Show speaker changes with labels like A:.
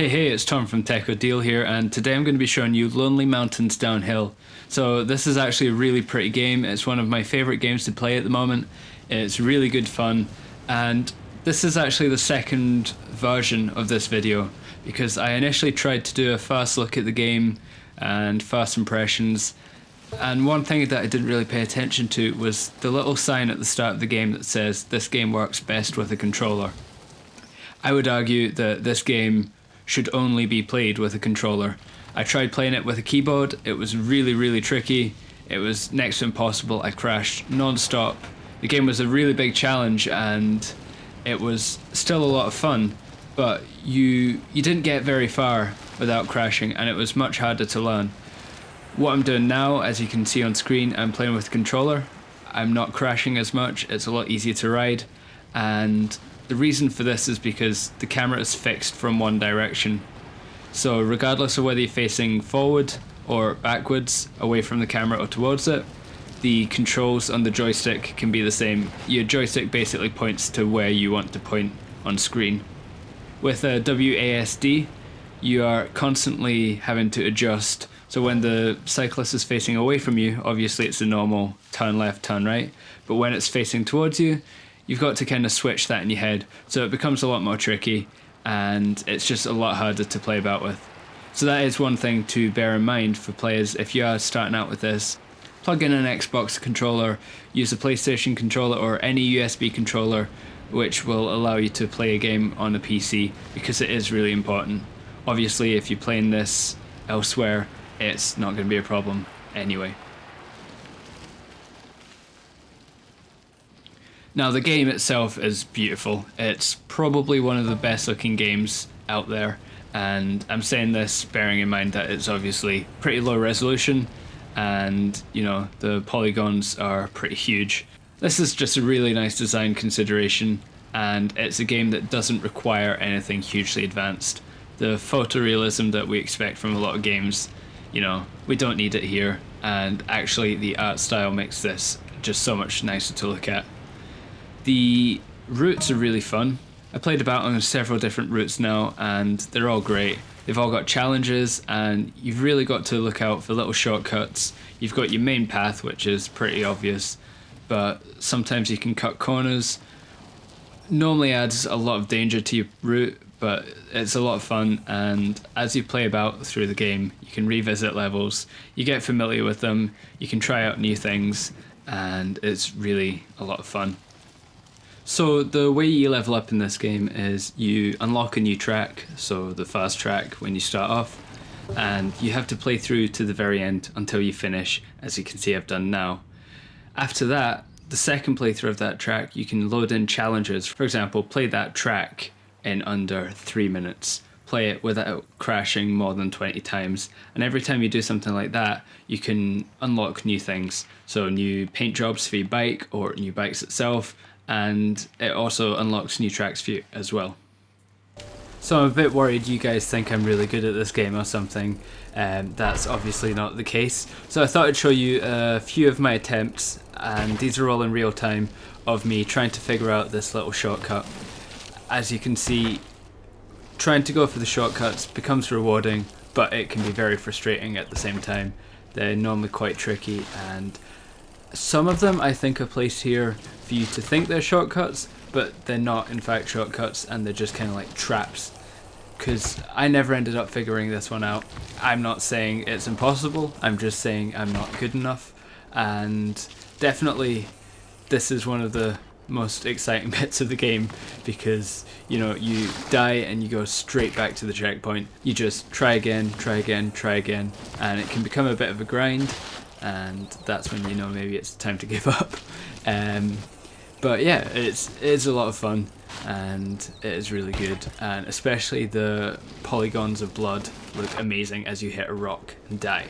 A: Hey, it's Tom from Ordeal here, and today I'm going to be showing you Lonely Mountains Downhill. So this is actually a really pretty game. It's one of my favourite games to play at the moment. It's really good fun, and this is actually the second version of this video, because I initially tried to do a first look at the game and first impressions, and one thing that I didn't really pay attention to was the little sign at the start of the game that says this game works best with a controller. I would argue that this game should only be played with a controller. I tried playing it with a keyboard. It was really tricky. It was next to impossible. I crashed non-stop. The game was a really big challenge and it was still a lot of fun, but you didn't get very far without crashing, and it was much harder to learn. What I'm doing now, as you can see on screen, I'm playing with a controller. I'm not crashing as much. It's a lot easier to ride, and the reason for this is because the camera is fixed from one direction. So regardless of whether you're facing forward or backwards, away from the camera or towards it, the controls on the joystick can be the same. Your joystick basically points to where you want to point on screen. With a WASD, you are constantly having to adjust. So when the cyclist is facing away from you, obviously it's a normal turn left, turn right. But when it's facing towards you, you've got to kind of switch that in your head. So it becomes a lot more tricky, and it's just a lot harder to play about with. So that is one thing to bear in mind for players if you are starting out with this. Plug in an Xbox controller, use a PlayStation controller or any USB controller, which will allow you to play a game on a PC, because it is really important. Obviously, if you're playing this elsewhere, it's not going to be a problem anyway. Now, the game itself is beautiful. It's probably one of the best looking games out there, and I'm saying this bearing in mind that it's obviously pretty low resolution, and you know, the polygons are pretty huge. This is just a really nice design consideration, and it's a game that doesn't require anything hugely advanced. The photorealism that we expect from a lot of games, you know, we don't need it here, and actually the art style makes this just so much nicer to look at. The routes are really fun. I played about on several different routes now, and they're all great. They've all got challenges, and you've really got to look out for little shortcuts. You've got your main path, which is pretty obvious, but sometimes you can cut corners. Normally adds a lot of danger to your route, but it's a lot of fun, and as you play about through the game, you can revisit levels, you get familiar with them, you can try out new things, and it's really a lot of fun. So the way you level up in this game is you unlock a new track, so the fast track when you start off, and you have to play through to the very end until you finish, as you can see I've done now. After that, the second playthrough of that track, you can load in challenges. For example, play that track in under 3 minutes. Play it without crashing more than 20 times. And every time you do something like that, you can unlock new things. So new paint jobs for your bike or new bikes itself. And it also unlocks new tracks for you as well. So I'm a bit worried you guys think I'm really good at this game or something. That's obviously not the case. So I thought I'd show you a few of my attempts, and these are all in real time, of me trying to figure out this little shortcut. As you can see, trying to go for the shortcuts becomes rewarding, but it can be very frustrating at the same time. They're normally quite tricky, and some of them I think are placed here for you to think they're shortcuts, but they're not in fact shortcuts, and they're just kind of like traps. Because I never ended up figuring this one out. I'm not saying it's impossible, I'm just saying I'm not good enough, and definitely this is one of the most exciting bits of the game, because you know, you die and you go straight back to the checkpoint. You just try again, and it can become a bit of a grind, and that's when you know maybe it's time to give up. But yeah, it's a lot of fun, and it is really good, and especially the polygons of blood look amazing as you hit a rock and die.